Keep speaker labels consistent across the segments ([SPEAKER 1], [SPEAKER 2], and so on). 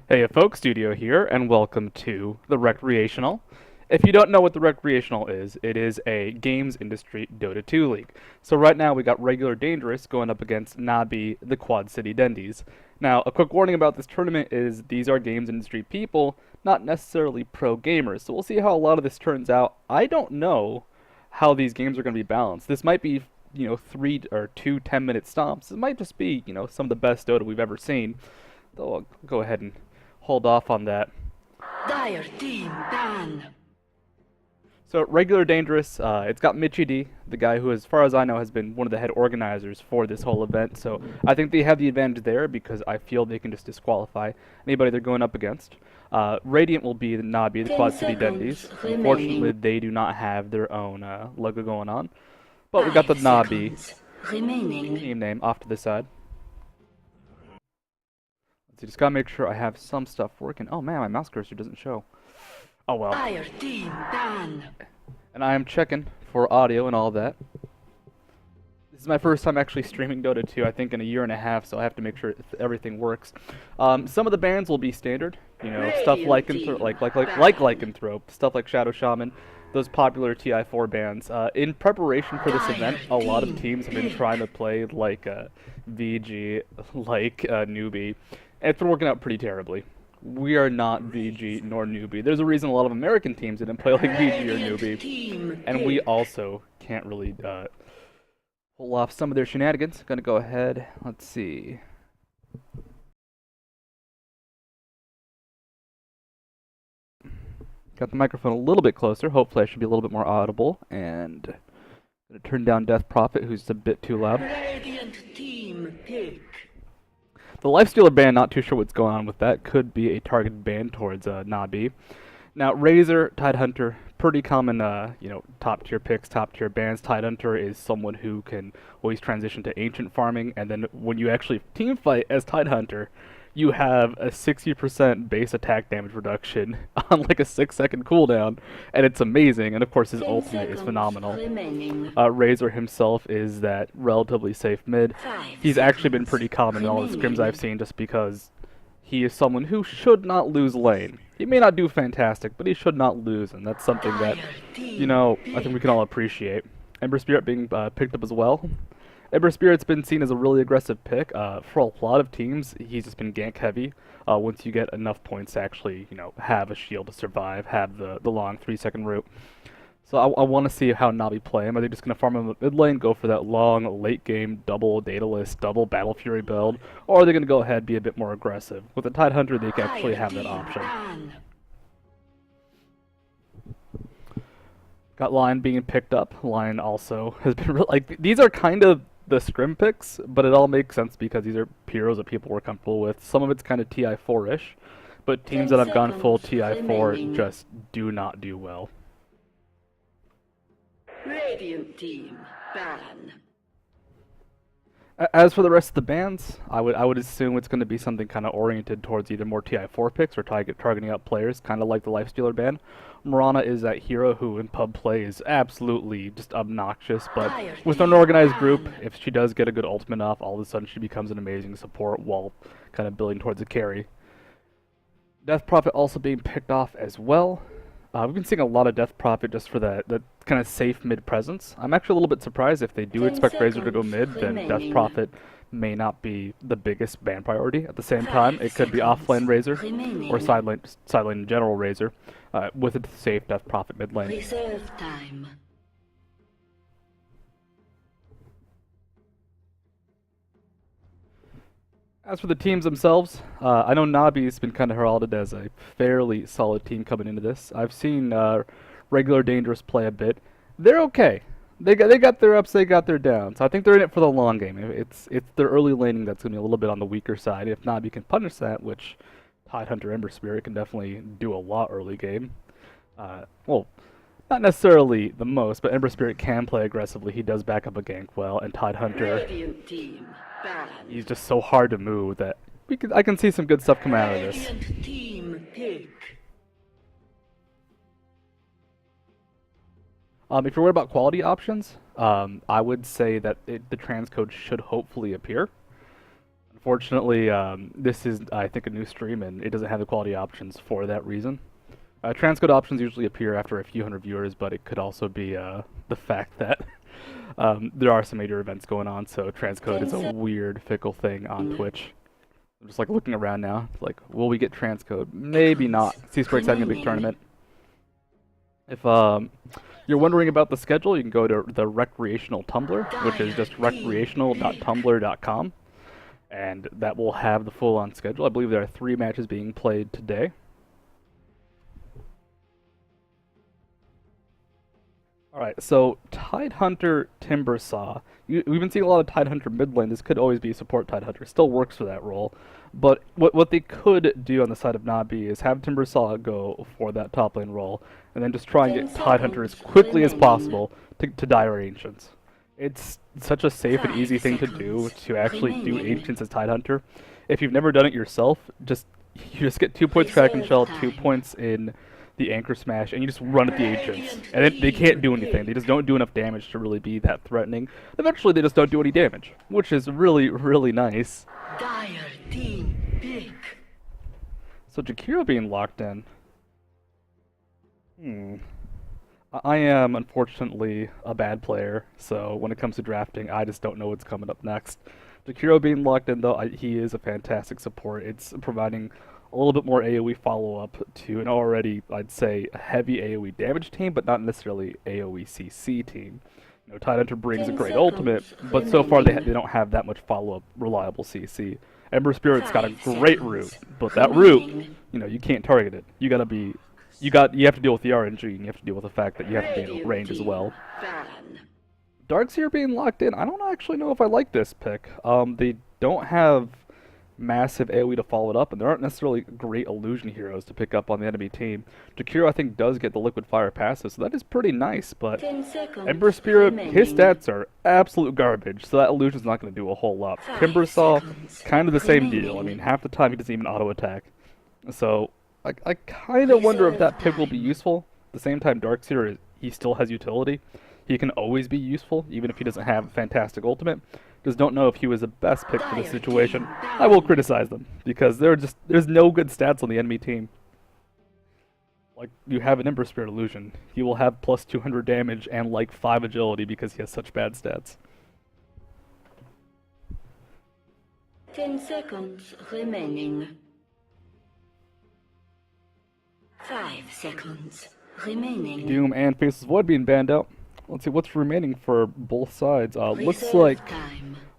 [SPEAKER 1] Hey folks, Studio here, and welcome to the Recreational. If you don't know what the Recreational is, it is a games industry Dota 2 league. So right now we got Regular Dangerous going up against Nabi, the Quad City Dendies. Now, a quick warning about this tournament is these are games industry people, not necessarily pro gamers. So we'll see how a lot of this turns out. I don't know how these games are going to be balanced. This might be, three or two 10-minute stomps. It might just be, some of the best Dota we've ever seen. Though I'll go ahead and hold off on that.
[SPEAKER 2] Dire team ban.
[SPEAKER 1] So regular dangerous. It's got Mitchie D, the guy who, as far as I know, has been one of the head organizers for this whole event. So I think they have the advantage there because I feel they can just disqualify anybody they're going up against. Radiant will be the Nabi, the
[SPEAKER 2] 10
[SPEAKER 1] Quad City
[SPEAKER 2] seconds
[SPEAKER 1] Dendies.
[SPEAKER 2] remaining.
[SPEAKER 1] Unfortunately, they do not have their own logo going on. But we got
[SPEAKER 2] 5
[SPEAKER 1] the Nabi
[SPEAKER 2] seconds remaining.
[SPEAKER 1] team name off to the side. So just gotta make sure I have some stuff working. Oh man, my mouse cursor doesn't show. Oh well.
[SPEAKER 2] Dire team ban.
[SPEAKER 1] And I am checking for audio and all that. This is my first time actually streaming Dota 2, I think in a year and a half, so I have to make sure everything works. Some of the bans will be standard, stuff like Lycanthrope, stuff like Shadow Shaman, those popular TI4 bans. In preparation for this event, a lot of teams have been trying to play like VG, like Newbie, and it's been working out pretty terribly. We are not VG nor Newbie. There's a reason a lot of American teams didn't play like VG or Newbie, and we also can't really pull off some of their shenanigans. Gonna go ahead. Let's see. Got the microphone a little bit closer. Hopefully, I should be a little bit more audible. And gonna turn down Death Prophet, who's a bit too loud.
[SPEAKER 2] Radiant team pick.
[SPEAKER 1] The Lifestealer ban, not too sure what's going on with that. Could be a targeted ban towards Nabi. Now, Razor, Tidehunter, pretty common, top tier picks, top tier bans. Tidehunter is someone who can always transition to ancient farming, and then when you actually team fight as Tidehunter, you have a 60% base attack damage reduction on like a 6-second cooldown, and it's amazing. And of course, his
[SPEAKER 2] 10
[SPEAKER 1] ultimate is
[SPEAKER 2] seconds
[SPEAKER 1] phenomenal.
[SPEAKER 2] remaining.
[SPEAKER 1] Razor himself is that relatively safe mid.
[SPEAKER 2] 5
[SPEAKER 1] He's actually been
[SPEAKER 2] seconds
[SPEAKER 1] pretty common in all the scrims
[SPEAKER 2] remaining.
[SPEAKER 1] I've seen, just because he is someone who should not lose lane. He may not do fantastic, but he should not lose, and that's something that,
[SPEAKER 2] Dire team
[SPEAKER 1] I think we can all appreciate. Ember Spirit being picked up as well. Ember Spirit's been seen as a really aggressive pick. For a lot of teams, he's just been gank heavy. Once you get enough points to actually, have a shield to survive, have the long 3-second route. So I want to see how Navi play him. Are they just going to farm him in mid lane, go for that long late game double Daedalus, double Battle Fury build, or are they going to go ahead and be a bit more aggressive? With the Tidehunter, they can actually have that option.
[SPEAKER 2] ban.
[SPEAKER 1] Got Lion being picked up. Lion also has been these are kind of the scrim picks, but it all makes sense because these are heroes that people were comfortable with. Some of it's kind of TI4-ish, but teams that have gone full TI4
[SPEAKER 2] remaining.
[SPEAKER 1] just do not do well.
[SPEAKER 2] Radiant team ban.
[SPEAKER 1] As for the rest of the bans, I would assume it's going to be something kind of oriented towards either more TI4 picks or targeting out players, kind of like the Lifestealer ban. Morana is that hero who in pub play is absolutely just obnoxious, but with an organized group, if she does get a good ultimate off, all of a sudden she becomes an amazing support while kind of building towards a carry. Death Prophet also being picked off as well. We've been seeing a lot of Death Prophet just for that kind of safe mid presence. I'm actually a little bit surprised if they do
[SPEAKER 2] 10
[SPEAKER 1] expect Razor to go
[SPEAKER 2] seconds
[SPEAKER 1] mid, then Death
[SPEAKER 2] remaining.
[SPEAKER 1] Prophet may not be the biggest ban priority. At the same
[SPEAKER 2] 5
[SPEAKER 1] time, it could be
[SPEAKER 2] seconds
[SPEAKER 1] offlane Razor
[SPEAKER 2] remaining.
[SPEAKER 1] or sidelane general Razor with a safe Death Prophet mid lane.
[SPEAKER 2] Reserve time.
[SPEAKER 1] As for the teams themselves, I know Nabi's been kind of heralded as a fairly solid team coming into this. I've seen regular Dangerous play a bit. They're okay. They got their ups, they got their downs. I think they're in it for the long game. It's their early laning that's going to be a little bit on the weaker side. If Nabi can punish that, which Tidehunter Ember Spirit can definitely do a lot early game. Well, not necessarily the most, but Ember Spirit can play aggressively. He does back up a gank well, and Tidehunter,
[SPEAKER 2] Radiant team ban.
[SPEAKER 1] he's just so hard to move that I can see some good stuff coming out of this.
[SPEAKER 2] Radiant team pick.
[SPEAKER 1] If you're worried about quality options, I would say that the transcode should hopefully appear. Unfortunately, this is, I think, a new stream, and it doesn't have the quality options for that reason. Transcode options usually appear after a few hundred viewers, but it could also be the fact that there are some major events going on, so transcode is a weird, fickle thing on Twitch. I'm just like looking around now. It's like, will we get transcode? Maybe not. C-Sprake's having a big tournament. If you're wondering about the schedule, you can go to the Rektreational Tumblr, which is just rektreational.tumblr.com, and that will have the full-on schedule. I believe there are 3 matches being played today. Alright, so Tidehunter Timbersaw. We've been seeing a lot of Tidehunter mid lane. This could always be support Tidehunter. Still works for that role. But what they could do on the side of Nabi is have Timbersaw go for that top lane role, and then just try and get Tidehunter as quickly as possible to Dire Ancients. It's such a safe and easy thing to do, to actually do Ancients as Tidehunter. If you've never done it yourself, you just get 2 points Kraken Shell, 2 points in the Anchor Smash, and you just run at the Ancients. And they can't do anything. They just don't do enough damage to really be that threatening. Eventually, they just don't do any damage, which is really, really nice.
[SPEAKER 2] Dire team pick.
[SPEAKER 1] So Jakiro being locked in. I am, unfortunately, a bad player, so when it comes to drafting, I just don't know what's coming up next. Jakiro being locked in, though, he is a fantastic support. It's providing a little bit more AoE follow-up to an already, I'd say, a heavy AoE damage team, but not necessarily AoE CC team. You know, Tidehunter brings a great ultimate, but so far they don't have that much follow-up reliable CC. Ember Spirit's got a great root, but that root, you know, you can't target it. You have to deal with the RNG, and you have to deal with the fact that you have to be in range as well. Darkseer being locked in, I don't actually know if I like this pick. They don't have massive AoE to follow it up, and there aren't necessarily great illusion heroes to pick up on the enemy team. Jakiro, I think, does get the Liquid Fire passive, so that is pretty nice, but Ember Spirit, his stats are absolute garbage, so that illusion's not going to do a whole lot. Timbersaw, kind of the same deal. I mean, half the time he doesn't even auto-attack. So, I kind of wonder if that pick will be useful. At the same time, Darkseer, he still has utility. He can always be useful, even if he doesn't have a fantastic ultimate. Just don't know if he was the best pick for this situation. I will criticize them, because there's no good stats on the enemy team. Like, you have an Ember Spirit illusion. He will have plus 200 damage and like 5 agility because he has such bad stats.
[SPEAKER 2] 10 seconds remaining. 5 seconds remaining.
[SPEAKER 1] Doom and Faceless Void being banned out. Let's see what's remaining for both sides. Looks like,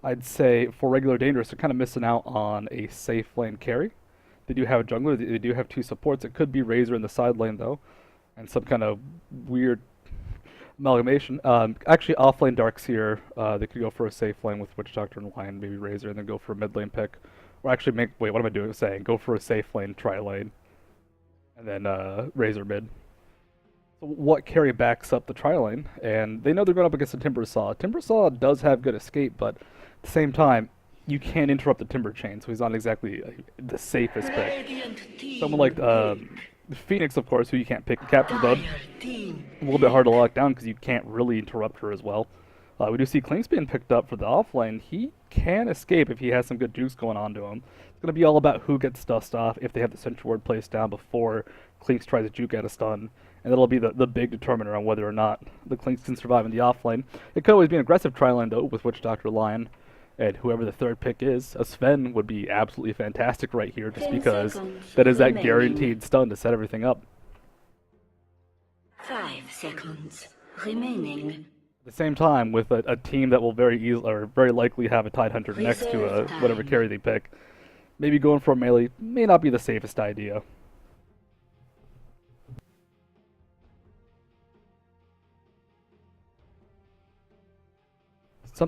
[SPEAKER 1] I'd say, for regular Dangerous, they're kind of missing out on a safe lane carry. They do have a jungler, they do have 2 supports. It could be Razor in the side lane, though, and some kind of weird amalgamation. Actually, off-lane Darkseer, they could go for a safe lane with Witch Doctor and Lion, maybe Razor, and then go for a mid lane pick. Or actually wait, what am I doing? Saying go for a safe lane, tri-lane, and then Razor mid. What carry backs up the tri-lane, and they know they're going up against a Timbersaw. Timbersaw does have good escape, but at the same time, you can't interrupt the Timber Chain, so he's not exactly the safest pick. Someone like Phoenix, of course, who you can't pick Captain Bud, a little bit hard to lock down because you can't really interrupt her as well. We do see Clinks being picked up for the offlane. He can escape if he has some good jukes going on to him. It's going to be all about who gets dust off if they have the Sentry Ward placed down before Clinks tries to juke out a stun. And that'll be the big determiner on whether or not the Clinks can survive in the offlane. It could always be an aggressive tri-lane, though, with Witch Doctor, Lion, and whoever the third pick is. A Sven would be absolutely fantastic right here, just because that is that guaranteed stun to set everything up.
[SPEAKER 2] 5 seconds remaining.
[SPEAKER 1] At the same time, with a team that will very likely have a Tidehunter next to whatever carry they pick, maybe going for a melee may not be the safest idea.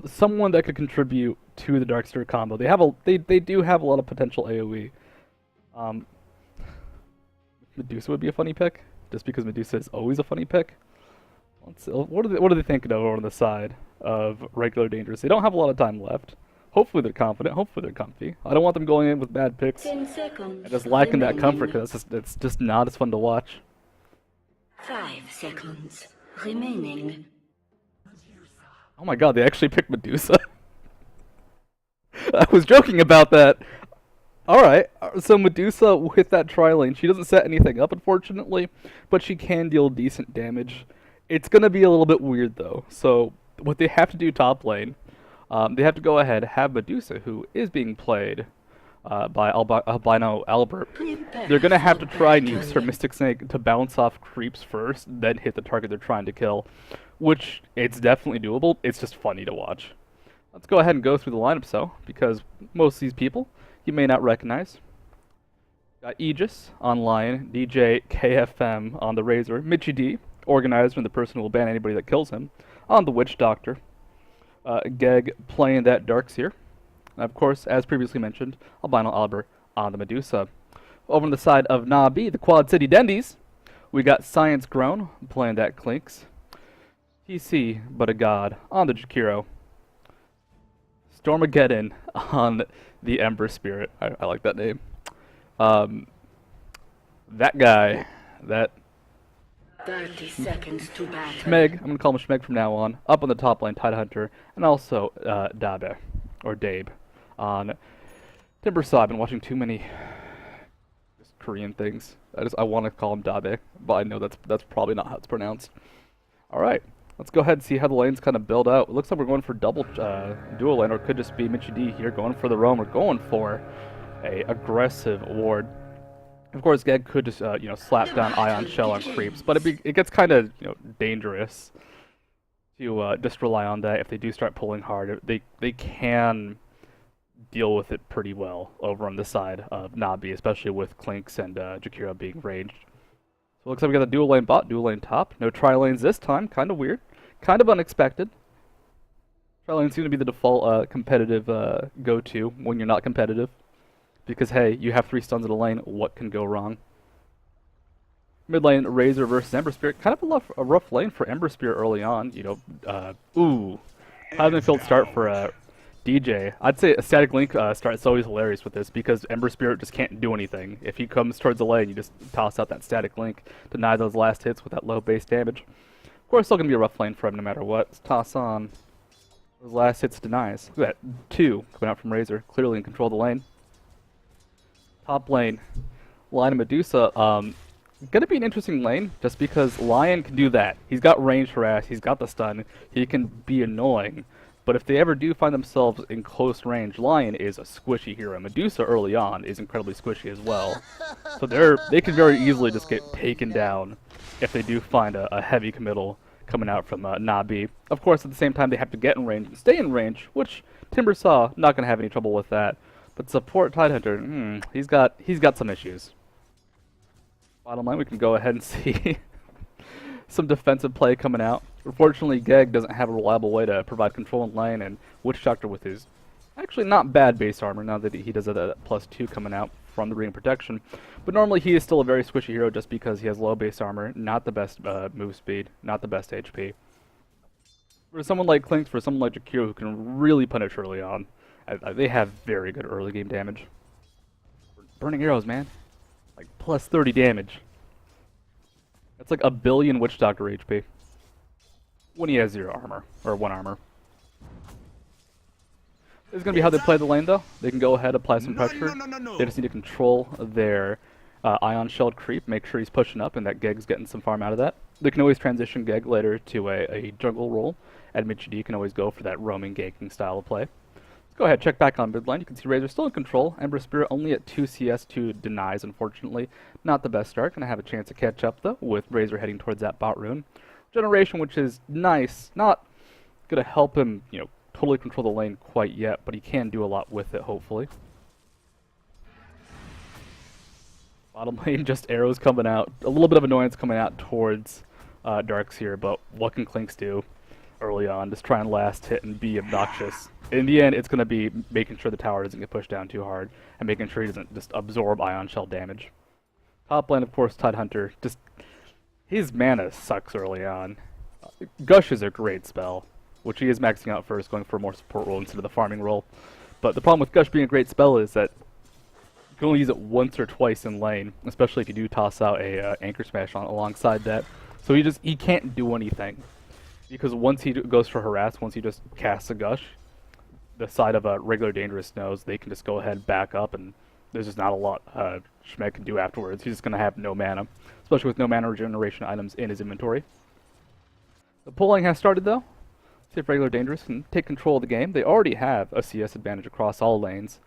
[SPEAKER 1] Someone that could contribute to the Darkseer combo. They do have a lot of potential AoE. Medusa would be a funny pick, just because Medusa is always a funny pick. Let's see, what are they thinking of over on the side of regular Dangerous? They don't have a lot of time left. Hopefully they're confident. Hopefully they're comfy. I don't want them going in with bad picks
[SPEAKER 2] 10 seconds
[SPEAKER 1] and just lacking that comfort, because it's just not as fun to watch.
[SPEAKER 2] 5 seconds remaining.
[SPEAKER 1] Oh my god, they actually picked Medusa. I was joking about that. Alright, so Medusa with that tri-lane, she doesn't set anything up, unfortunately, but she can deal decent damage. It's going to be a little bit weird, though. So, what they have to do top lane, they have to go ahead, have Medusa, who is being played by Albino Albert. They're going to have to try and use her Mystic Snake to bounce off creeps first, then hit the target they're trying to kill, which it's definitely doable. It's just funny to watch. Let's go ahead and go through the lineup, because most of these people you may not recognize. Got Aegis on Lion, DJ KFM on the Razor, Mitchie D, Organizer and the person who will ban anybody that kills him, on the Witch Doctor. Geg playing that Darkseer. And of course, as previously mentioned, Albino Albert on the Medusa. Over on the side of Nabi, the Quad City Dendies, we got Science Grown playing that Clinks. TC, but a god, on the Jakiro. Stormageddon on the Ember Spirit. I like that name. That guy, that
[SPEAKER 2] 30 seconds to battle.
[SPEAKER 1] Schmeg, I'm going to call him Schmeg from now on, up on the top lane, Tidehunter, and also Dabe, or Dabe, on Timbersaw. I've been watching too many just Korean things. I want to call him Dabe, but I know that's probably not how it's pronounced. Alright, let's go ahead and see how the lanes kind of build out. It looks like we're going for double dual lane, or it could just be Mitchie D here going for the roam. We're going for a aggressive ward. Of course, Geg could just slap down Ion Shell on creeps, but it gets kind of dangerous to just rely on that. If they do start pulling hard, they can deal with it pretty well over on the side of Nabi, especially with Clinks and Jakiro being ranged. So it looks like we got a dual lane bot, dual lane top. No tri-lanes this time. Kind of weird. Kind of unexpected. Tri-lanes seem to be the default competitive go-to when you're not competitive. Because, hey, you have 3 stuns in a lane, what can go wrong? Mid lane, Razor versus Ember Spirit. Kind of a rough lane for Ember Spirit early on. Ooh. Heisman start for DJ. I'd say a static link start is always hilarious with this because Ember Spirit just can't do anything. If he comes towards the lane, you just toss out that static link, deny those last hits with that low base damage. Of course, still going to be a rough lane for him no matter what. Let's toss on those last hits denies. Look at that. 2 coming out from Razor, clearly in control of the lane. Top lane, Lion and Medusa. Gonna be an interesting lane just because Lion can do that. He's got range harass, he's got the stun, he can be annoying. But if they ever do find themselves in close range, Lion is a squishy hero. Medusa early on is incredibly squishy as well. So they can very easily just get taken down if they do find a heavy committal coming out from Nabi. Of course, at the same time, they have to get in range and stay in range, which Timbersaw not gonna have any trouble with that. But support Tidehunter, he's got some issues. Bottom line, we can go ahead and see some defensive play coming out. Unfortunately, Geg doesn't have a reliable way to provide control in lane, and Witch Doctor with his actually not bad base armor, now that he does have that +2 coming out from the Ring of Protection. But normally he is still a very squishy hero just because he has low base armor, not the best move speed, not the best HP. For someone like Clinks, for someone like Jakiro who can really punish early on, they have very good early game damage. Burning arrows, man. Like +30 damage. That's like 1 billion Witch Doctor HP. When he has 0 armor, or 1 armor. This is going to be how they play the lane though. They can go ahead, apply some pressure. They just need to control their Ion Shelled creep, make sure he's pushing up and that Geg's getting some farm out of that. They can always transition Geg later to a jungle role, and Mitchie D can always go for that roaming ganking style of play. Go ahead, check back on mid lane. You can see Razor still in control. Ember Spirit only at 2 CS, 2 denies, unfortunately. Not the best start. Gonna have a chance to catch up, though, with Razor heading towards that bot rune. Generation, which is nice. Not gonna help him, totally control the lane quite yet, but he can do a lot with it, hopefully. Bottom lane, just arrows coming out. A little bit of annoyance coming out towards Darkseer, but what can Clinks do early on? Just try and last hit and be obnoxious. In the end, it's going to be making sure the tower doesn't get pushed down too hard and making sure he doesn't just absorb Ion Shell damage. Top lane, of course, Tidehunter. Just his mana sucks early on. Gush is a great spell, which he is maxing out first, going for a more support role instead of the farming role. But the problem with Gush being a great spell is that you can only use it once or twice in lane, especially if you do toss out a Anchor Smash alongside that. So he can't do anything. Because once he goes for harass, once he just casts a Gush, the side of a regular dangerous knows they can just go ahead, back up, and there's just not a lot Schmeck can do afterwards. He's just going to have no mana, especially with no mana regeneration items in his inventory. The pulling has started though. See if regular dangerous can take control of the game. They already have a CS advantage across all lanes.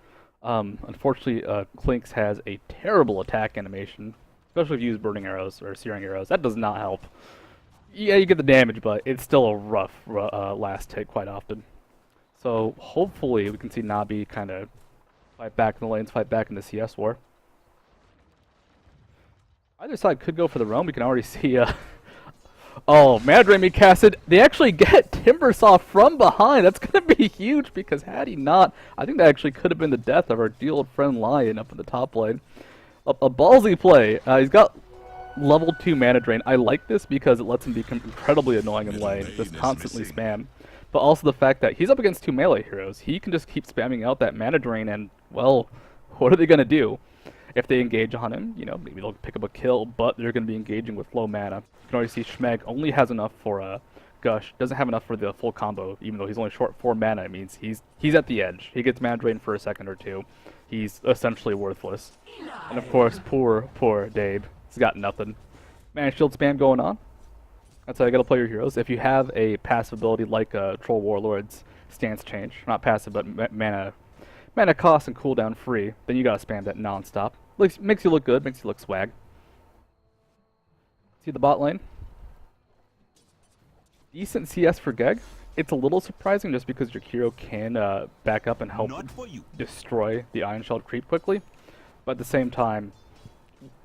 [SPEAKER 1] Unfortunately, Clinks has a terrible attack animation, especially if you use burning arrows or searing arrows. That does not help. Yeah, you get the damage, but it's still a rough last hit quite often. So hopefully we can see Nabi kind of fight back in the lanes, fight back in the CS war. Either side could go for the roam. We can already see. Oh, Mana Drain being casted. They actually get Timbersaw from behind. That's going to be huge because had he not, I think that actually could have been the death of our dear old friend Lion up in the top lane. A ballsy play. He's got level 2 Mana Drain. I like this because it lets him be incredibly annoying in lane, just constantly spam. But also the fact that he's up against 2 melee heroes. He can just keep spamming out that Mana Drain and, well, what are they going to do? If they engage on him, you know, maybe they'll pick up a kill, but they're going to be engaging with low mana. You can already see Schmeg only has enough for Gush, doesn't have enough for the full combo, even though he's only short 4 mana. It means he's at the edge. He gets Mana Drain for a second or two. He's essentially worthless. And of course, poor Dabe. He's got nothing. Mana Shield spam going on. That's how you gotta play your heroes. If you have a passive ability like Troll Warlord's Stance Change, not passive, but mana cost and cooldown free, then you gotta spam that non-stop. Makes you look good, makes you look swag. See the bot lane? Decent CS for Geg. It's a little surprising just because Jakiro can back up and help destroy the Iron Shell creep quickly. But at the same time,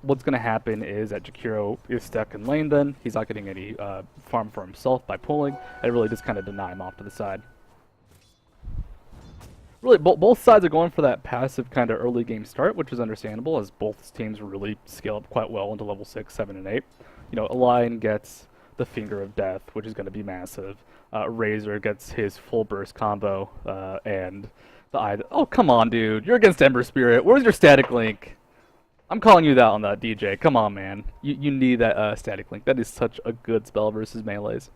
[SPEAKER 1] what's going to happen is that Jakiro is stuck in lane then. He's not getting any farm for himself by pulling. And really just kind of deny him off to the side. Really, both sides are going for that passive kind of early game start, which is understandable as both teams really scale up quite well into level 6, 7, and 8. You know, Lion gets the Finger of Death, which is going to be massive. Razor gets his full burst combo, and the Eye... Oh, come on, dude. You're against Ember Spirit. Where's your static link? I'm calling you that on that, DJ. Come on, man. You need that static link. That is such a good spell versus melees.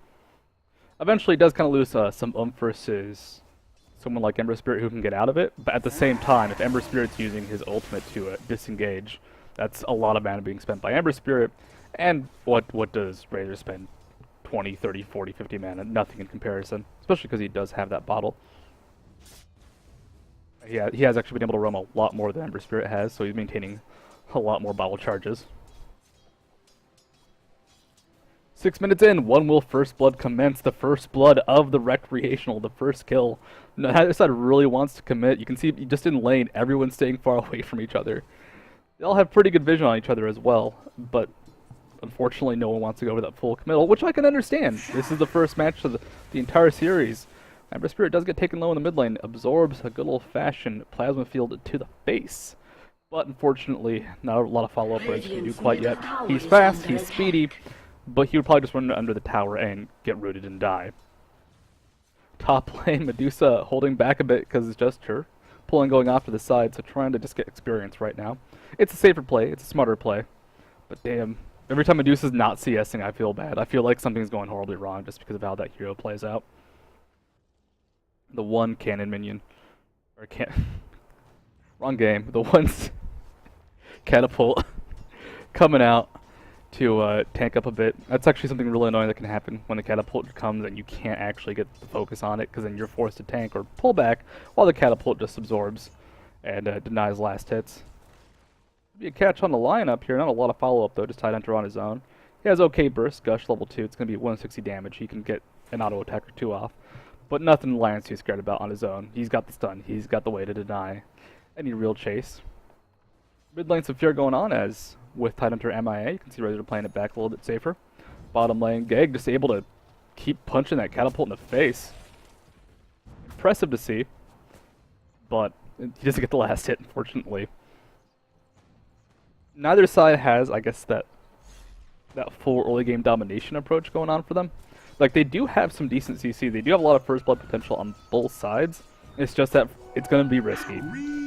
[SPEAKER 1] Eventually, it does kind of lose some oomph versus someone like Ember Spirit who can get out of it. But at the same time, if Ember Spirit's using his ultimate to disengage, that's a lot of mana being spent by Ember Spirit. And what does Razor spend? 20, 30, 40, 50 mana? Nothing in comparison. Especially because he does have that bottle. Yeah, he has actually been able to roam a lot more than Ember Spirit has, so he's maintaining a lot more bottle charges. 6 minutes in, one will first blood commence. The first blood of the Rektreational, the first kill. Neither side really wants to commit. You can see just in lane, everyone's staying far away from each other. They all have pretty good vision on each other as well, but unfortunately no one wants to go over that full committal, which I can understand. This is the first match of the entire series. Ember Spirit does get taken low in the mid lane, absorbs a good old-fashioned plasma field to the face. But unfortunately, not a lot of follow-up range can do quite yet. He's fast, he's speedy, but he would probably just run under the tower and get rooted and die. Top lane, Medusa holding back a bit because it's just her. Pulling going off to the side, so trying to just get experience right now. It's a safer play, it's a smarter play. But damn, every time Medusa's not CSing, I feel bad. I feel like something's going horribly wrong just because of how that hero plays out. The one cannon minion. Or wrong game. The one catapult coming out to tank up a bit. That's actually something really annoying that can happen when the catapult comes and you can't actually get the focus on it because then you're forced to tank or pull back while the catapult just absorbs and denies last hits. Be a catch on the lineup here. Not a lot of follow-up though, just Tidehunter on his own. He has okay burst, Gush level 2. It's going to be 160 damage. He can get an auto attack or 2 off. But nothing Lion's too scared about on his own. He's got the stun. He's got the way to deny any real chase. Mid lane some fear going on as with Tidehunter MIA. You can see Razor playing it back a little bit safer. Bottom lane, Geg just able to keep punching that catapult in the face. Impressive to see. But he doesn't get the last hit, unfortunately. Neither side has, I guess, that full early game domination approach going on for them. Like, they do have some decent CC. They do have a lot of first blood potential on both sides. It's just that it's going to be risky.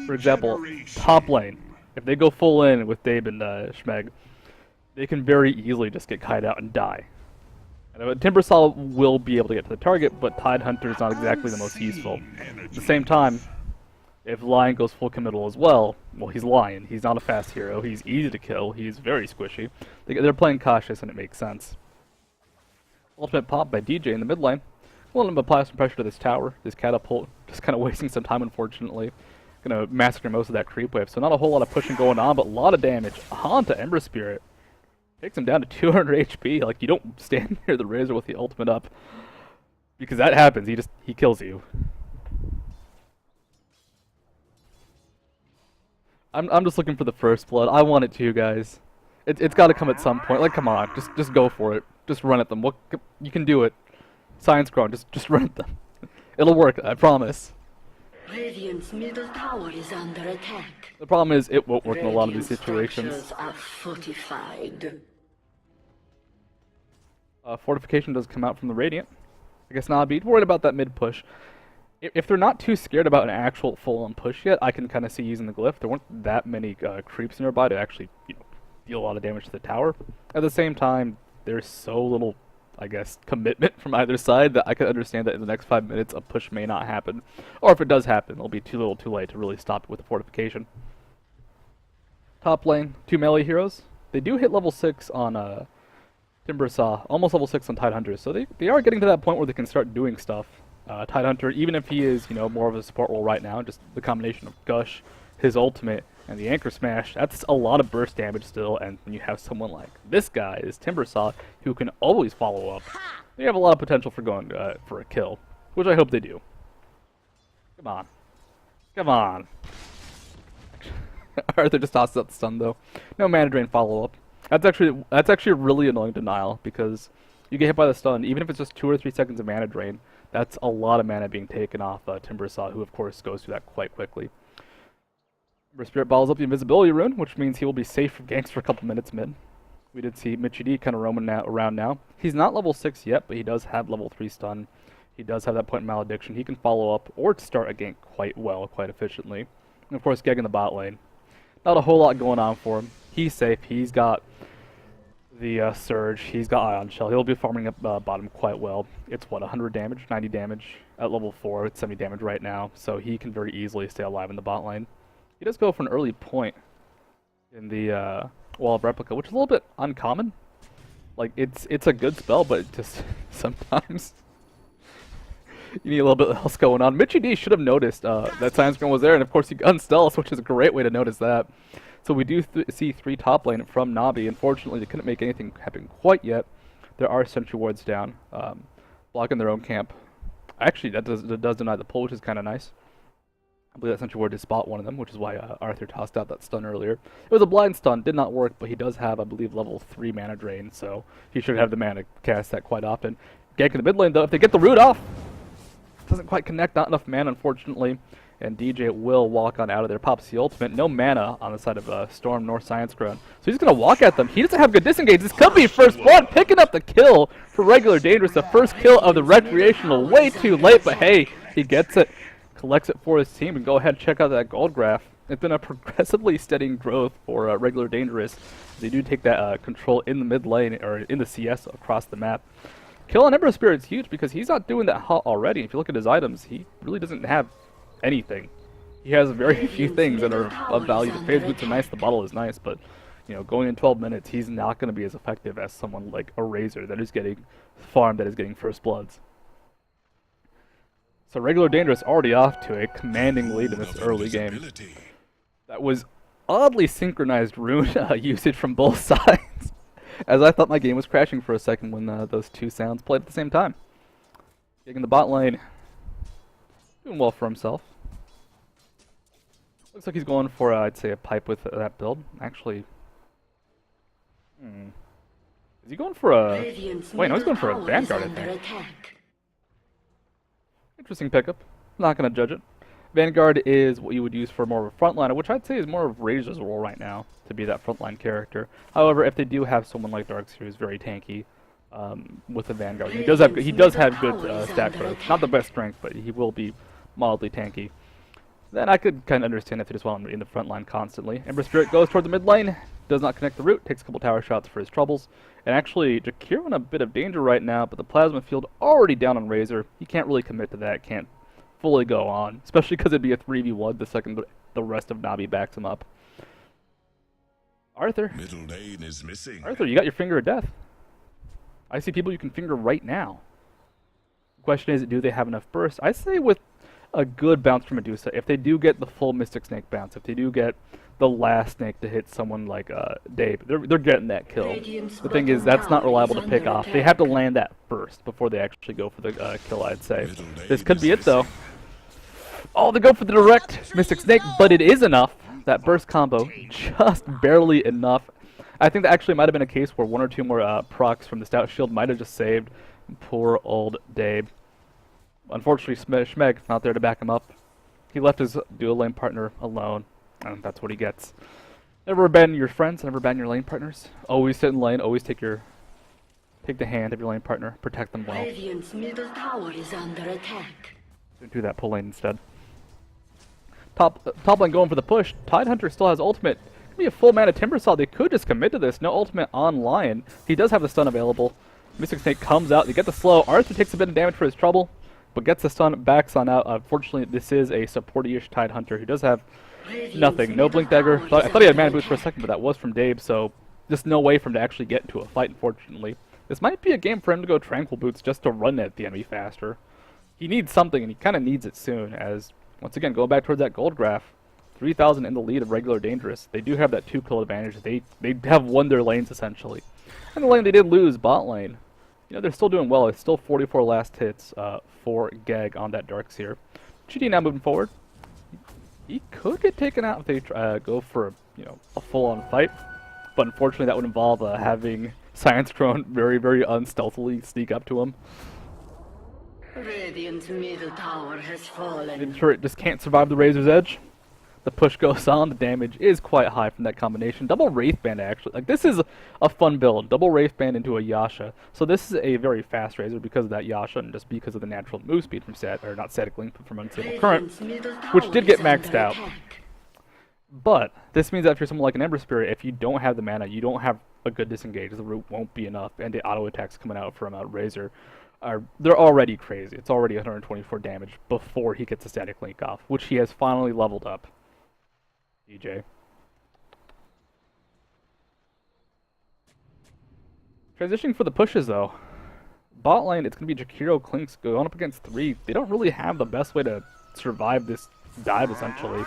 [SPEAKER 1] For example, top lane. If they go full in with Dabe and Schmeg, they can very easily just get kite out and die. And Timbersaw will be able to get to the target, but Tidehunter is not exactly the most useful. At the same time, if Lion goes full committal as well, well, he's Lion. He's not a fast hero. He's easy to kill. He's very squishy. They're playing cautious, and it makes sense. Ultimate pop by DJ in the mid lane. We'll let him apply some pressure to this tower. This catapult just kind of wasting some time, unfortunately. Gonna massacre most of that creep wave. So not a whole lot of pushing going on, but a lot of damage. Onto Ember Spirit. Takes him down to 200 HP. Like, you don't stand near the Razor with the ultimate up. Because that happens. He kills you. I'm just looking for the first blood. I want it too, guys. It's got to come at some point. Like, come on, just go for it. Just run at them. You can do it. Science grown. Just run at them. It'll work. I promise.
[SPEAKER 2] Radiant's middle tower is under attack.
[SPEAKER 1] The problem is it won't work in a lot of these situations.
[SPEAKER 2] Structures are fortified.
[SPEAKER 1] Fortification does come out from the Radiant. I guess not. Be worried about that mid push. If they're not too scared about an actual full-on push yet, I can kind of see using the glyph. There weren't that many creeps nearby to actually, deal a lot of damage to the tower. At the same time, there's so little, I guess, commitment from either side that I can understand that in the next 5 minutes a push may not happen. Or if it does happen, it'll be too little too late to really stop it with the fortification. Top lane, 2 melee heroes. They do hit level 6 on Timbersaw, almost level 6 on Tidehunter, so they are getting to that point where they can start doing stuff. Tidehunter, even if he is, more of a support role right now, just the combination of Gush, his ultimate, and the Anchor Smash, that's a lot of burst damage still, and when you have someone like this guy, is Timbersaw, who can always follow up, they have a lot of potential for going for a kill, which I hope they do. Come on. Come on. Arthur just tosses out the stun, though. No mana drain follow-up. That's actually really annoying denial, because you get hit by the stun, even if it's just 2 or 3 seconds of mana drain, that's a lot of mana being taken off Timbersaw, who of course goes through that quite quickly. Ember Spirit follows up the invisibility rune, which means he will be safe from ganks for a couple minutes mid. We did see Mitchie D kind of roaming around now. He's not level 6 yet, but he does have level 3 stun. He does have that point in malediction. He can follow up or start a gank quite well, quite efficiently. And of course, Geg in the bot lane. Not a whole lot going on for him. He's safe. He's got the Surge. He's got Ion Shell. He'll be farming up bottom quite well. It's what, 100 damage, 90 damage at level 4. It's 70 damage right now, so he can very easily stay alive in the bot lane. He does go for an early point in the Wall of Replica, which is a little bit uncommon. Like, it's a good spell, but it just sometimes you need a little bit else going on. Mitchie D should have noticed that Science Gun was there, and of course he unstealth, which is a great way to notice that. So we do see 3 top lane from Navi. Unfortunately, they couldn't make anything happen quite yet. There are sentry wards down, blocking their own camp. Actually, that does deny the pull, which is kind of nice. I believe that sentry ward did spot one of them, which is why Arthur tossed out that stun earlier. It was a blind stun, did not work, but he does have, I believe, level 3 mana drain, so he should have the mana to cast that quite often. Gank in the mid lane, though, if they get the root off, doesn't quite connect, not enough mana, unfortunately. And DJ will walk on out of there, pops the ultimate. No mana on the side of Storm nor Science Grown. So he's going to walk at them. He doesn't have good disengage. This could be first blood, picking up the kill for Regular Dangerous. The first kill of the Recreational. Way too late, but hey, he gets it. Collects it for his team, and go ahead and check out that gold graph. It's been a progressively steady growth for Regular Dangerous. They do take that control in the mid lane, or in the CS across the map. Kill on Ember Spirit's huge because he's not doing that hot already. If you look at his items, he really doesn't have anything. He has very few things that are of value. The phase boots are nice, the bottle is nice, but going in 12 minutes, he's not going to be as effective as someone like a Razor that is getting farmed, that is getting first bloods. So Regular Dangerous already off to a commanding lead in this early game. That was oddly synchronized rune usage from both sides, as I thought my game was crashing for a second when those two sounds played at the same time. Getting the bot lane, doing well for himself. Looks like he's going for, I'd say, a pipe with that build. Actually, is he going for a... Wait, no, he's going for a Vanguard, I think. Interesting pickup. Not going to judge it. Vanguard is what you would use for more of a frontliner, which I'd say is more of Razor's role right now, to be that frontline character. However, if they do have someone like Darkseer who's very tanky with the Vanguard, he does have good stat growth. Not the best strength, but he will be mildly tanky. Then I could kind of understand if they just want him in the front line constantly. Ember Spirit goes toward the mid lane. does not connect the root, takes a couple tower shots for his troubles. And actually, Jakiro in a bit of danger right now, but the plasma field already down on Razor. He can't really commit to that, can't fully go on, especially because it'd be a 3v1 the second the rest of Navi backs him up. Arthur.
[SPEAKER 3] Middle lane is missing.
[SPEAKER 1] Arthur, you got your finger of death. I see people you can finger right now. The question is, do they have enough burst? I say with a good bounce from Medusa, if they do get the full Mystic Snake bounce, if they do get the last snake to hit someone like Dave, they're getting that kill. The thing is, that's not reliable to pick off. They have to land that first before they actually go for the kill, I'd say. This could be it, though. Oh, they go for the direct Mystic Snake, but it is enough. That burst combo, just barely enough. I think that actually might have been a case where one or two more procs from the Stout Shield might have just saved poor old Dave. Unfortunately, Schmeg not there to back him up. He left his dual lane partner alone, and that's what he gets. Never abandon your friends, never abandon your lane partners. Always sit in lane, always take the hand of your lane partner, protect them well.
[SPEAKER 2] Radiant's middle tower is under attack.
[SPEAKER 1] Do that pull lane instead. Top lane going for the push. Tidehunter still has ultimate. Could be a full mana Timbersaw. They could just commit to this. No ultimate on Lion. He does have the stun available. Mystic Snake comes out. They get the slow. Arthur takes a bit of damage for his trouble, but gets the stun, backs on out. Unfortunately, this is a supporty-ish Tidehunter who does have nothing. No Blink Dagger. I thought he had mana boost for a second, but that was from Dave, so just no way for him to actually get into a fight, unfortunately. This might be a game for him to go Tranquil Boots just to run at the enemy faster. He needs something, and he kind of needs it soon, as, once again, going back towards that gold graph, 3,000 in the lead of regular dangerous. They do have that 2-kill advantage. They have won their lanes, essentially. And the lane they did lose, bot lane. You know, they're still doing well. It's still 44 last hits for Gag on that Darkseer. GD now moving forward. He could get taken out if they go for, you know, a full-on fight. But unfortunately, that would involve having Science Crone very, very unstealthily sneak up to him.
[SPEAKER 2] Radiant's middle tower has fallen.
[SPEAKER 1] The turret just can't survive the Razor's Edge. The push goes on. The damage is quite high from that combination. Double Wraithband, actually. Like, this is a fun build. Double Wraithband into a Yasha. So this is a very fast Razor because of that Yasha and just because of the natural move speed from not static link, but from Unstable Current, which did get maxed out. But this means that if you're someone like an Ember Spirit, if you don't have the mana, you don't have a good disengage. The root won't be enough, and the auto attacks coming out from Razor they're already crazy. It's already 124 damage before he gets a static link off, which he has finally leveled up. DJ. Transitioning for the pushes, though. Bot lane, it's going to be Jakiro Clinks going up against 3. They don't really have the best way to survive this dive, essentially.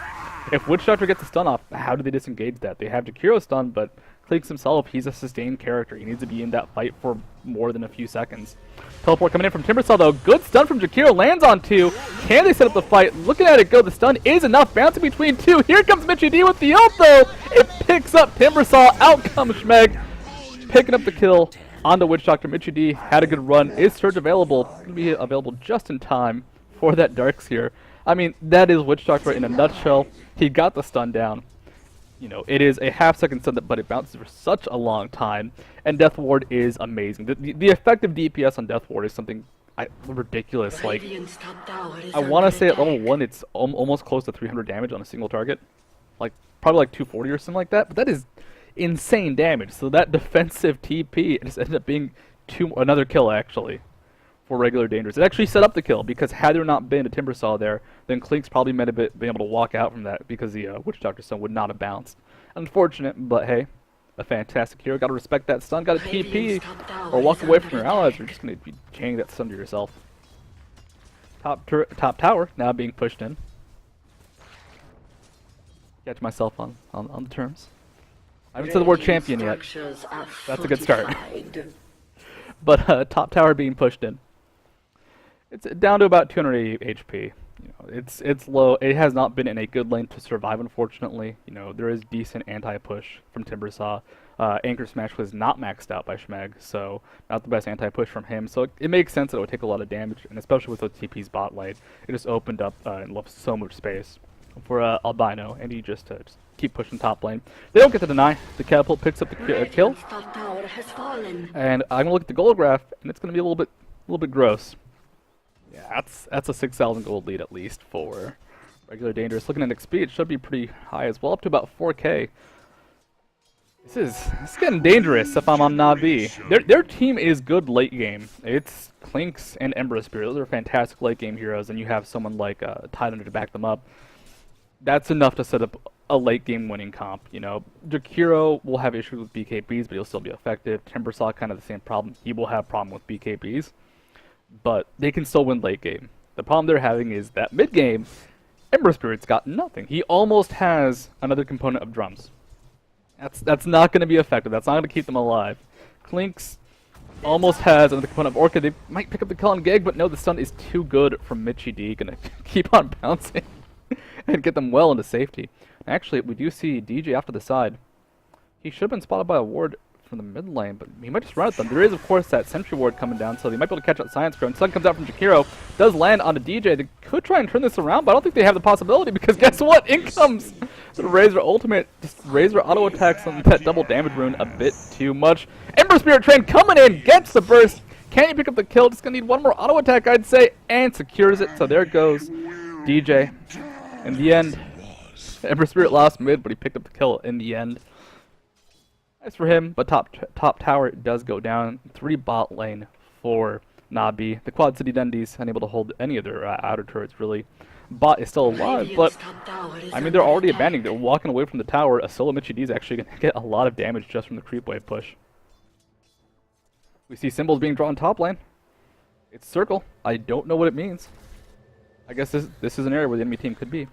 [SPEAKER 1] If Witch Doctor gets a stun off, how do they disengage that? They have Jakiro stun, but Clinks himself, he's a sustained character. He needs to be in that fight for more than a few seconds. Teleport coming in from Timbersaw, though. Good stun from Jakiro. Lands on 2. Can they set up the fight? Looking at it go. The stun is enough. Bouncing between 2. Here comes Mitchie D with the ult, though. It picks up Timbersaw. Out comes Schmeg. Picking up the kill on the Witch Doctor. Mitchie D had a good run. Is Surge available? Going to be available just in time for that Darkseer. I mean, that is Witch Doctor in a nutshell. He got the stun down. You know, it is a half-second stun, but it bounces for such a long time. And Death Ward is amazing. The effective DPS on Death Ward is something ridiculous. Like, I want to say at level 1, it's almost close to 300 damage on a single target. Like, probably like 240 or something like that. But that is insane damage. So that defensive TP just ended up being another kill, actually, for regular dangerous. It actually set up the kill, because had there not been a Timbersaw there, then Clinks probably might have been able to walk out from that, because the Witch Doctor stun would not have bounced. Unfortunate, but hey, a fantastic hero. Gotta respect that stun, gotta TP, or walk away from your allies. You're just gonna be chaining that stun to yourself. Top tower now being pushed in. Catch myself on the terms. I haven't said the word champion yet. That's a good start. But top tower being pushed in. It's down to about 280 HP. You know, it's low. It has not been in a good lane to survive, unfortunately. You know, there is decent anti-push from Timbersaw. Anchor Smash was not maxed out by Schmeg, so not the best anti-push from him. So it makes sense that it would take a lot of damage, and especially with those TP's bot lane, it just opened up and left so much space for Albino, and he just keep pushing top lane. They don't get to deny. The catapult picks up the kill, and I'm gonna look at the gold graph, and it's gonna be a little bit gross. Yeah, that's a 6,000 gold lead at least for regular dangerous. Looking at XP, it should be pretty high as well, up to about 4K. It's getting dangerous if I'm on Na'Vi. Their team is good late game. It's Clinks and Ember Spirit. Those are fantastic late game heroes, and you have someone like Tidehunter to back them up. That's enough to set up a late game winning comp. You know, Jakiro will have issues with BKBs, but he'll still be effective. Timbersaw kind of the same problem. He will have a problem with BKBs, but they can still win late game. The problem they're having is that mid game, Ember Spirit's got nothing. He almost has another component of drums. That's not going to be effective. That's not going to keep them alive. Clinks almost has another component of Orchid. They might pick up the kill on Gig, but no, the stun is too good from Mitchie D. Gonna keep on bouncing and get them well into safety. Actually, we do see DJ off to the side. He should have been spotted by a ward from the mid lane, but he might just run at them. There is, of course, that sentry ward coming down, so they might be able to catch out Science Crow. And Sun comes out from Jakiro, does land onto DJ. They could try and turn this around, but I don't think they have the possibility, because guess what? In comes the Razor ultimate. Just Razor auto attacks on that double damage rune a bit too much. Ember Spirit Train coming in, gets the burst. Can he pick up the kill? Just gonna need one more auto attack, I'd say, and secures it. So there goes DJ. In the end, Ember Spirit lost mid, but he picked up the kill in the end. Nice for him, but top tower does go down. 3 bot lane for Na'Vi. The Quad City Dundies unable to hold any of their outer turrets, really. Bot is still alive, but I mean, they're already abandoning. They're walking away from the tower. A solo Mitchie D is actually going to get a lot of damage just from the creep wave push. We see symbols being drawn top lane. It's circle. I don't know what it means. I guess this is an area where the enemy team could be.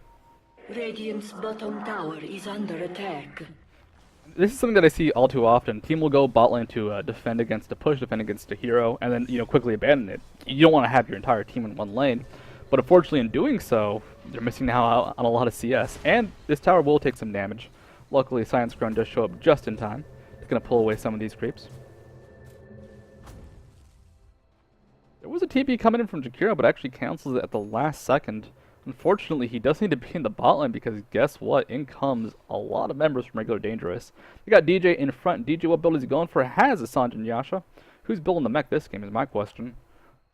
[SPEAKER 2] Radiant's bottom tower is under attack.
[SPEAKER 1] This is something that I see all too often. Team will go bot lane to defend against a push, defend against a hero, and then, you know, quickly abandon it. You don't want to have your entire team in one lane, but unfortunately in doing so, they're missing out on a lot of CS, and this tower will take some damage. Luckily, Science Crown does show up just in time. It's going to pull away some of these creeps. There was a TP coming in from Jakiro, but actually cancels it at the last second. Unfortunately, he does need to be in the bot lane because guess what? In comes a lot of members from Regular Dangerous. We got DJ in front. DJ, what build is he going for? Has a Sanjin Yasha. Who's building the mech this game is my question.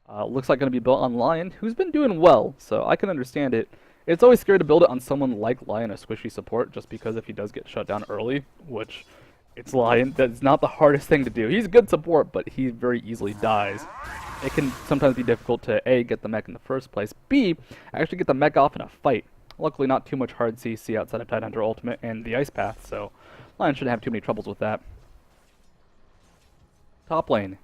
[SPEAKER 1] Looks like going to be built on Lion, who's been doing well, so I can understand it. It's always scary to build it on someone like Lion, a squishy support, just because if he does get shut down early, which it's Lion, that's not the hardest thing to do. He's a good support, but he very easily dies. It can sometimes be difficult to A, get the mech in the first place, B, actually get the mech off in a fight. Luckily not too much hard CC outside of Tidehunter Ultimate and the Ice Path, so Lion shouldn't have too many troubles with that. Top lane.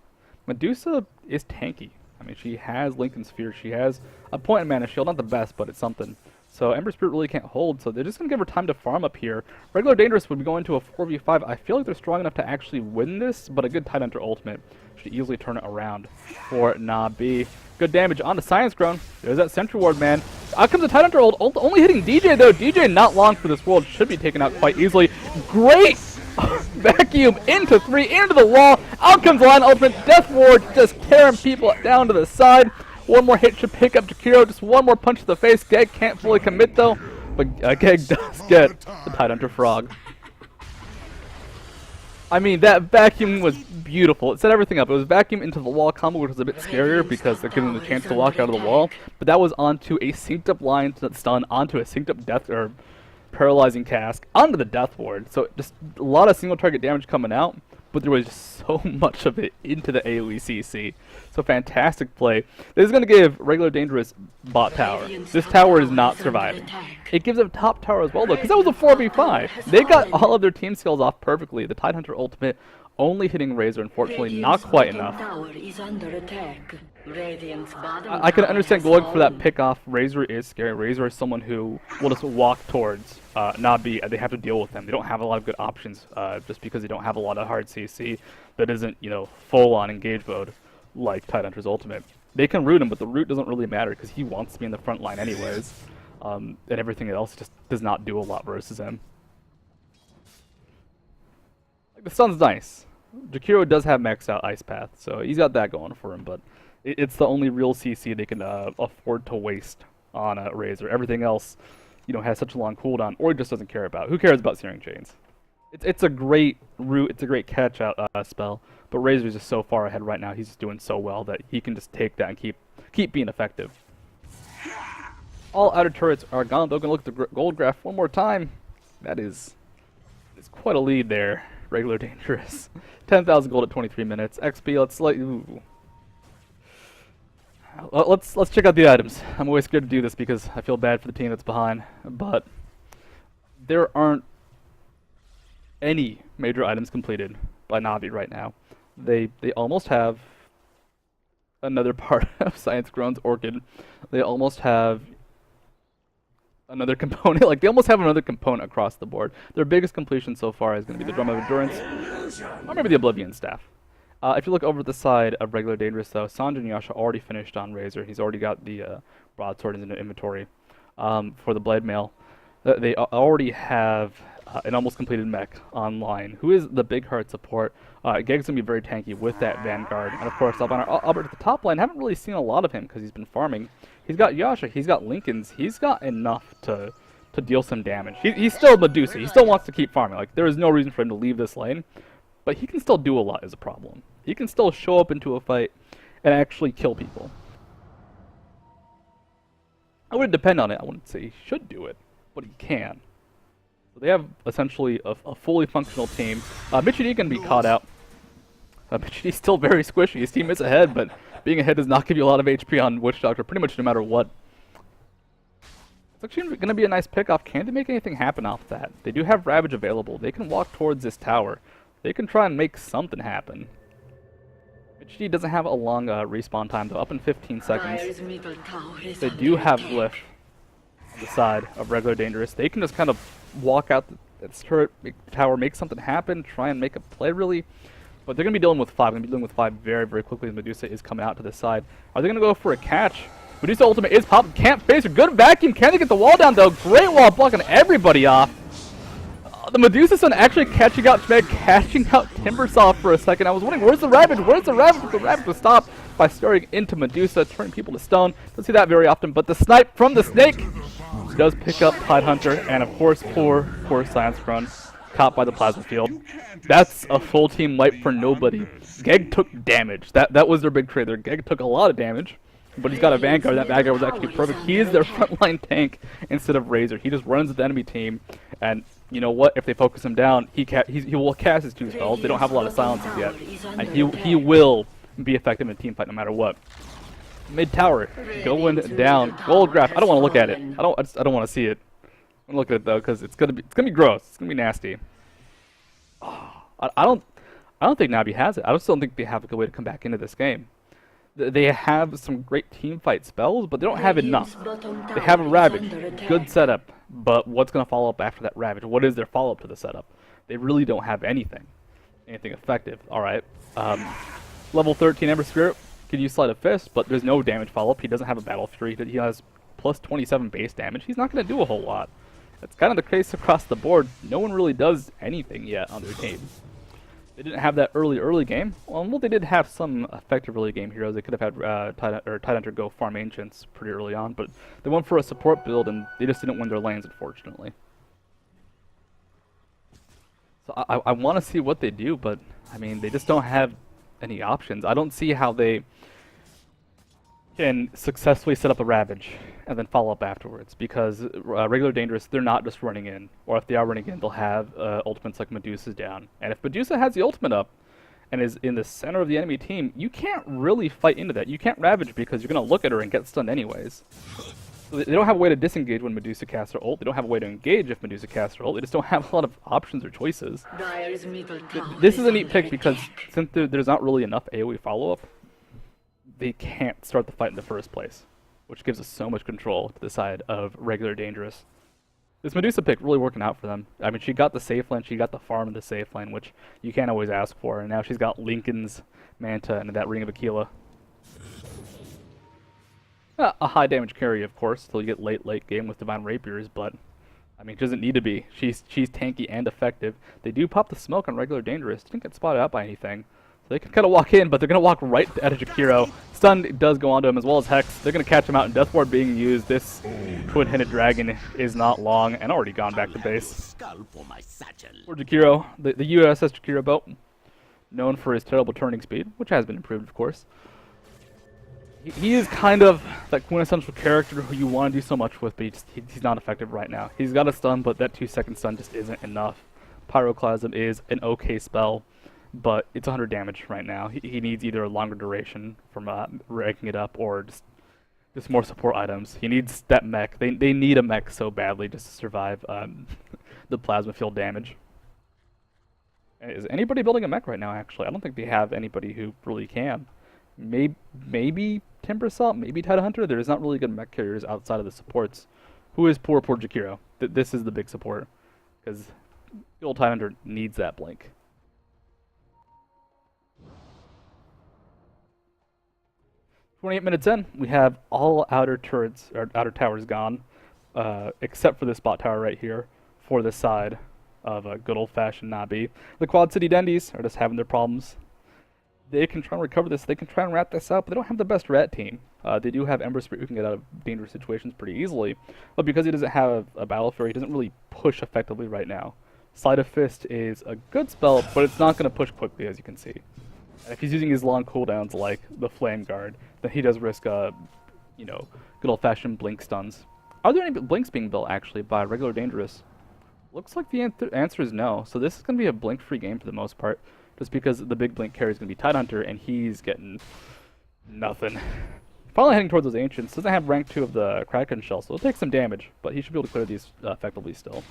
[SPEAKER 1] Medusa is tanky. I mean, she has Lincoln Sphere, she has a point in Mana Shield, not the best, but it's something. So Ember Spirit really can't hold, so they're just going to give her time to farm up here. Regular Dangerous would be going to a 4v5. I feel like they're strong enough to actually win this, but a good Tidehunter Ultimate should easily turn it around for Na'Vi. Good damage onto Science Crown. There's that Sentry Ward, man. Out comes the Tidehunter ult, only hitting DJ, though. DJ not long for this world, should be taken out quite easily. Great vacuum into 3, into the wall. Out comes Lion Ultimate. Death Ward just tearing people down to the side. One more hit should pick up Jakiro. Just one more punch to the face. Geg can't fully commit, though. But Geg does get the Tidehunter Frog. I mean, that vacuum was beautiful. It set everything up. It was vacuum into the wall combo, which was a bit scarier because they're giving them the chance to walk out of the wall. But that was onto a synced up Lion stun, onto a synced up death or paralyzing cask, onto the Death Ward. So just a lot of single target damage coming out, but there was just so much of it into the AoE CC. So fantastic play. This is going to give Regular Dangerous bot tower. This tower is not surviving. It gives them top tower as well, though, because that was a 4v5. They got all of their team skills off perfectly. The Tidehunter Ultimate only hitting Razor, unfortunately, not quite enough. I can understand going for that pick off. Razor is scary. Razor is someone who will just walk towards Na'Vi, and they have to deal with them. They don't have a lot of good options just because they don't have a lot of hard CC that isn't, you know, full on engage mode like Tidehunter's Ultimate. They can root him, but the root doesn't really matter because he wants to be in the front line anyways. And everything else just does not do a lot versus him. Like, the stun's nice. Jakiro does have maxed out Ice Path, so he's got that going for him, but it's the only real CC they can afford to waste on a Razor. Everything else, you know, has such a long cooldown, or he just doesn't care about. Who cares about Searing Chains? It's a great root, it's a great catch out spell, but Razor's just so far ahead right now. He's just doing so well that he can just take that and keep being effective. All outer turrets are gone. They're gonna look at the gold graph one more time. That is quite a lead there. regular dangerous. 10,000 gold at 23 minutes. XP, let's check out the items. I'm always scared to do this because I feel bad for the team that's behind, but there aren't any major items completed by Navi right now. They almost have another part of Science Grown's Orchid. They almost have another component. Like, they almost have another component across the board. Their biggest completion so far is going to be the Drum of Endurance, or maybe the Oblivion Staff. If you look over the side of regular Dangerous, though, Sanjin and Yasha already finished on Razor. He's already got the broadsword in the inventory. For the Blade Mail, they already have an almost completed mech online, who is the big heart support. Geg's going to be very tanky with that Vanguard. And of course, Albert at the top line, haven't really seen a lot of him because he's been farming. He's got Yasha, he's got Lincolns, he's got enough to deal some damage. He's still Medusa, he still wants to keep farming. Like, there is no reason for him to leave this lane, but he can still do a lot is a problem. He can still show up into a fight and actually kill people. I wouldn't depend on it, I wouldn't say he should do it, but he can. So they have essentially a fully functional team. Michidi can be caught out. Michidi's still very squishy. His team is ahead, but being ahead does not give you a lot of HP on Witch Doctor, pretty much no matter what. It's actually going to be a nice pickoff. Can they make anything happen off that? They do have Ravage available. They can walk towards this tower. They can try and make something happen. Michidi doesn't have a long respawn time, though, up in 15 seconds. They do have Glyph on the side of regular Dangerous. They can just kind of walk out its turret, make the tower, make something happen, try and make a play, really. But they're going to be dealing with 5. Going to be dealing with 5 very, very quickly as Medusa is coming out to the side. Are they going to go for a catch? Medusa ultimate is popping. Can't face her. Good vacuum. Can they get the wall down, though? Great wall blocking everybody off. The Medusa son actually catching out Schmeg, catching out Timbersaw for a second. I was wondering, where's the Ravage? Where's the Ravage? But the Ravage was stopped by starting into Medusa, turning people to stone. Don't see that very often, but the snipe from the Snake does pick up Tidehunter, and of course, poor Science Grown, caught by the Plasma Field. That's a full team wipe for nobody. Geg took damage. That was their big trade there. Geg took a lot of damage, but he's got a Vanguard. That Vanguard was actually perfect. He is their frontline tank instead of Razor. He just runs at the enemy team, and you know what? If they focus him down, he will cast his 2 spells. They don't have a lot of silences yet, and he will be effective in a team fight no matter what. Mid tower going down. Gold graph. I don't want to look at it. I don't want to see it. I'm gonna look at it though because it's gonna be gross. It's gonna be nasty. Oh, I don't think Navi has it. I just don't think they have a good way to come back into this game. They have some great team fight spells, but they don't have enough. They have a Ravage, good setup, but what's gonna follow up after that Ravage? What is their follow up to the setup? They really don't have anything effective. All right, level 13 Ember Spirit could use Sleight of Fist, but there's no damage follow up. He doesn't have a Battle Fury. He has plus 27 base damage. He's not gonna do a whole lot. That's kind of the case across the board. No one really does anything yet on their team. They didn't have that early game. Well, they did have some effective early game heroes. They could have had Tidehunter go farm Ancients pretty early on, but they went for a support build, and they just didn't win their lanes, unfortunately. So I want to see what they do, but, I mean, they just don't have any options. I don't see how they can successfully set up a Ravage and then follow up afterwards, because regular Dangerous, they're not just running in, or if they are running in, they'll have ultimates like Medusa's down. And if Medusa has the ultimate up and is in the center of the enemy team, you can't really fight into that. You can't Ravage because you're going to look at her and get stunned anyways. So they don't have a way to disengage when Medusa casts her ult. They don't have a way to engage if Medusa casts her ult. They just don't have a lot of options or choices. This is a neat pick because since there's not really enough AoE follow-up, they can't start the fight in the first place, which gives us so much control to the side of regular Dangerous. This Medusa pick really working out for them. I mean, she got the safe lane, she got the farm in the safe lane, which you can't always ask for, and now she's got Lincoln's Manta and that Ring of Aquila. A high damage carry, of course, till you get late game with Divine Rapiers, but I mean, she doesn't need to be. She's tanky and effective. They do pop the smoke on regular Dangerous. Didn't get spotted out by anything. So they can kind of walk in, but they're going to walk right at Jakiro. Stun does go onto him as well as Hex. They're going to catch him out, and Death Ward being used. This twin-headed dragon is not long and already gone back to base. For Jakiro, the USS Jakiro boat, known for his terrible turning speed, which has been improved, of course. He is kind of that quintessential character who you want to do so much with, but he's not effective right now. He's got a stun, but that 2-second stun just isn't enough. Pyroclasm is an okay spell, but it's 100 damage right now. He needs either a longer duration from ranking it up or just more support items. He needs that mech. They need a mech so badly just to survive the plasma field damage. Is anybody building a mech right now, actually? I don't think they have anybody who really can. Maybe Timber Salt, maybe Tide Hunter. There's not really good mech carriers outside of the supports. Who is poor Jakiro? This is the big support. Because the old Tide Hunter needs that blink. "28 minutes in, we have all outer turrets, or outer towers gone, except for this bot tower right here, for the side of a good old-fashioned Nabi. The Quad City Dendies are just having their problems. They can try and recover this, they can try and rat this out, but they don't have the best rat team. They do have Ember Spirit who can get out of dangerous situations pretty easily, but because he doesn't have a Battle Fury, he doesn't really push effectively right now. Sleight of Fist is a good spell, but it's not going to push quickly, as you can see. And if he's using his long cooldowns like the Flame Guard, then he does risk, good old-fashioned blink stuns. Are there any blinks being built, actually, by Regular Dangerous? Looks like the answer is no. So this is going to be a blink-free game for the most part, just because the big blink carry is going to be Tide Hunter, and he's getting nothing. Finally heading towards those Ancients. Doesn't have rank 2 of the Kraken Shell, so it'll take some damage, but he should be able to clear these effectively still.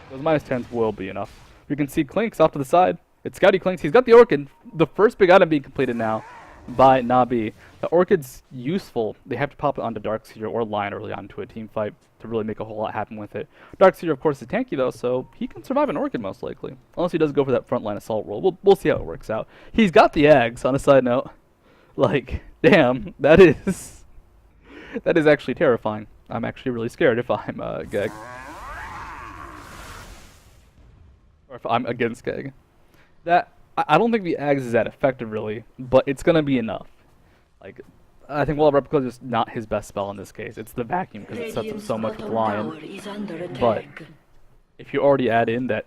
[SPEAKER 1] Those -10s will be enough. You can see Clinks off to the side. It's Scouty Clinks. He's got the Orchid. The first big item being completed now by Nabi. The Orchid's useful. They have to pop it onto Darkseer or Lion early on to a team fight to really make a whole lot happen with it. Darkseer, of course, is tanky though, so he can survive an Orchid most likely. Unless he does go for that frontline assault role. We'll see how it works out. He's got the Eggs, on a side note. Like, damn, that is actually terrifying. I'm actually really scared if I'm Geg. Or if I'm against Geg. I don't think the Ags is that effective really, but it's gonna be enough. Like, I think Wall of Replica is just not his best spell in this case. It's the Vacuum because it sets up so much with Lion. But if you already add in that,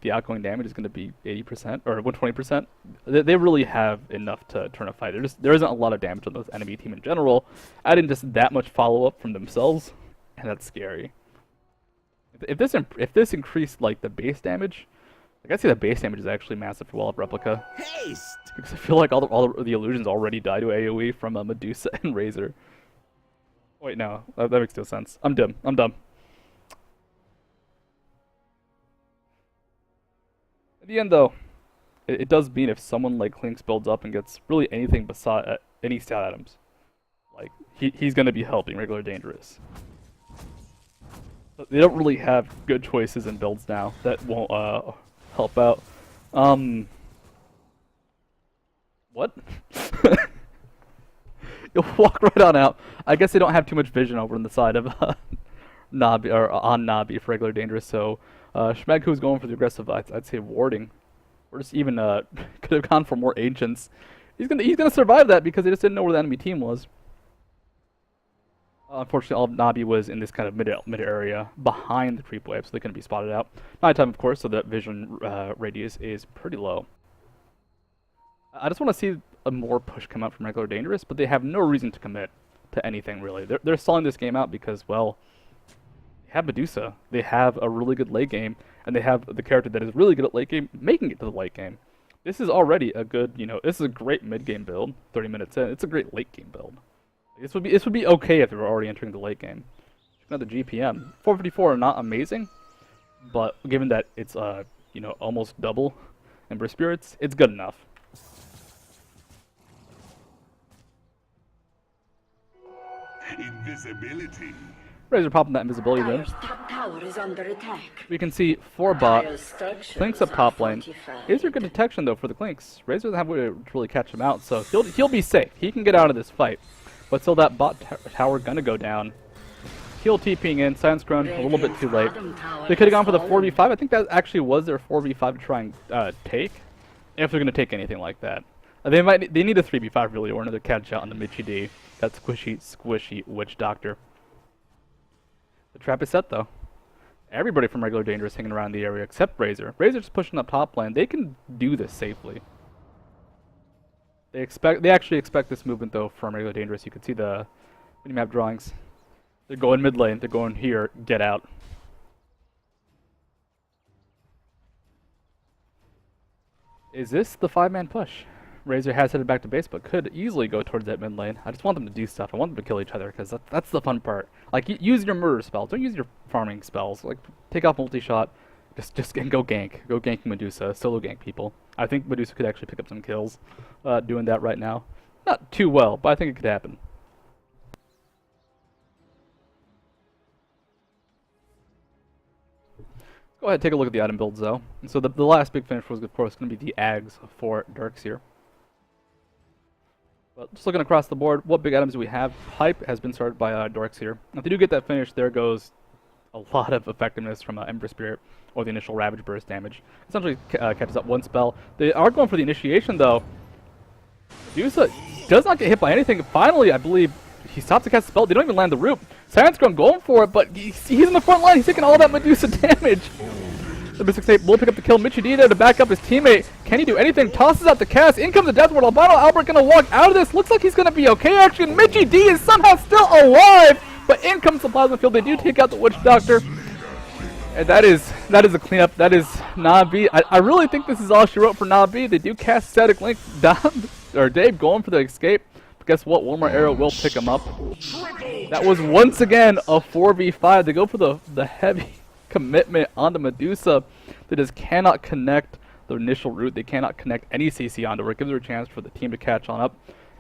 [SPEAKER 1] the outgoing damage is going to be 80% or 120%, they really have enough to turn a fight. There isn't a lot of damage on the enemy team in general. Add in just that much follow-up from themselves, and that's scary. If this increased like the base damage. I gotta say the base damage is actually massive for Wall of Replica. Haste! Because I feel like all the illusions already die to AoE from Medusa and Razor. Wait, no. That makes no sense. I'm dumb. At the end, though, it does mean if someone like Clinks builds up and gets really anything beside any stat items, like, he's gonna be helping Regular Dangerous. But they don't really have good choices in builds now that won't, help out. What? You'll walk right on out. I guess they don't have too much vision over on the side of Nabi or on Nabi for Regular Dangerous. So Schmeg, who's going for the aggressive, I'd say warding, or just even could have gone for more Ancients. He's gonna survive that because they just didn't know where the enemy team was. Unfortunately, all of Nabi was in this kind of mid area behind the creep wave, so they couldn't be spotted out. Nighttime, of course, so that vision radius is pretty low. I just want to see a more push come out from Regular Dangerous, but they have no reason to commit to anything, really. They're stalling this game out because, well, they have Medusa. They have a really good late game, and they have the character that is really good at late game, making it to the late game. This is already a good, this is a great mid-game build, 30 minutes in. It's a great late game build. This would be okay if they were already entering the late game. Another GPM. 454 are not amazing, but given that it's almost double Ember Spirits, it's good enough.
[SPEAKER 3] Invisibility.
[SPEAKER 1] Razor popping that invisibility then.
[SPEAKER 2] Top tower is under attack.
[SPEAKER 1] We can see 4 bot. Clinks up top lane. Razor good detection though for the Clinks. Razor doesn't have a way to really catch him out, so he'll be safe. He can get out of this fight. But still, that bot tower gonna go down. Heal TPing in, Science Grown a little bit too late. They could have gone for the 4v5. I think that actually was their 4v5 to try and take, if they're gonna take anything like that. They need a 3v5 really, or another catch out on the Michi D. That squishy Witch Doctor. The trap is set though. Everybody from Regular Dangerous hanging around the area except Razor. Razor's pushing up top lane. They can do this safely. They actually expect this movement though from Regular Dangerous. You can see the minimap drawings. They're going mid lane. They're going here. Get out. Is this the 5-man push? Razor has headed back to base, but could easily go towards that mid lane. I just want them to do stuff. I want them to kill each other, because that's the fun part. Like, use your murder spells. Don't use your farming spells. Like, take off multi-shot. Just go gank. Go gank Medusa. Solo gank people. I think Medusa could actually pick up some kills doing that right now. Not too well, but I think it could happen. Go ahead, take a look at the item builds, though. And so the last big finish was, of course, going to be the Ags for Darkseer. But just looking across the board, what big items do we have? Pipe has been started by Darkseer. If they do get that finish, there goes a lot of effectiveness from Ember Spirit or the initial Ravage Burst damage. Essentially catches up one spell. They are going for the initiation, though. Medusa does not get hit by anything. Finally, I believe he stops to cast a spell. They don't even land the root. Science-Grum going for it, but he's in the front line. He's taking all that Medusa damage. The Mystic State will pick up the kill. Michi D there to back up his teammate. Can he do anything? Tosses out the cast. In comes the Death Ward. Albino Albert gonna walk out of this. Looks like he's gonna be okay, actually. And Michi D is somehow still alive. But in comes the Plasma Field. They do take out the Witch Doctor. And that is a cleanup. That is Na'Vi. I really think this is all she wrote for Na'Vi. They do cast Static Link down, or Dave going for the escape. But guess what? One more arrow will pick him up. That was once again a 4v5. They go for the heavy commitment on the Medusa. They just cannot connect the initial route. They cannot connect any CC onto her. It gives her a chance for the team to catch on up.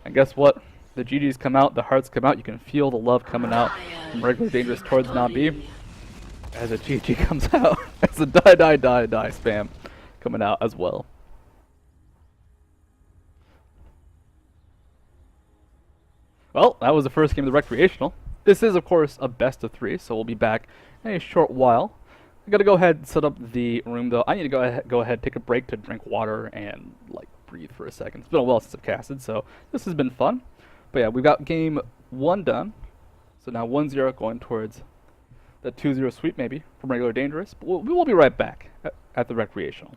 [SPEAKER 1] And guess what? The GGs come out. The hearts come out. You can feel the love coming out from Regular Dangerous towards Na'Vi. As a GG comes out, as a die spam coming out as well. Well, that was the first game of the Recreational. This is, of course, a best of 3, so we'll be back in a short while. I gotta go ahead and set up the room, though. I need to go ahead, take a break to drink water and, like, breathe for a second. It's been a while since I've casted, so this has been fun. But yeah, we've got game 1 done. So now 1-0 going towards that 2-0 sweep, maybe, from Regular Dangerous. But we will be right back at the Recreational.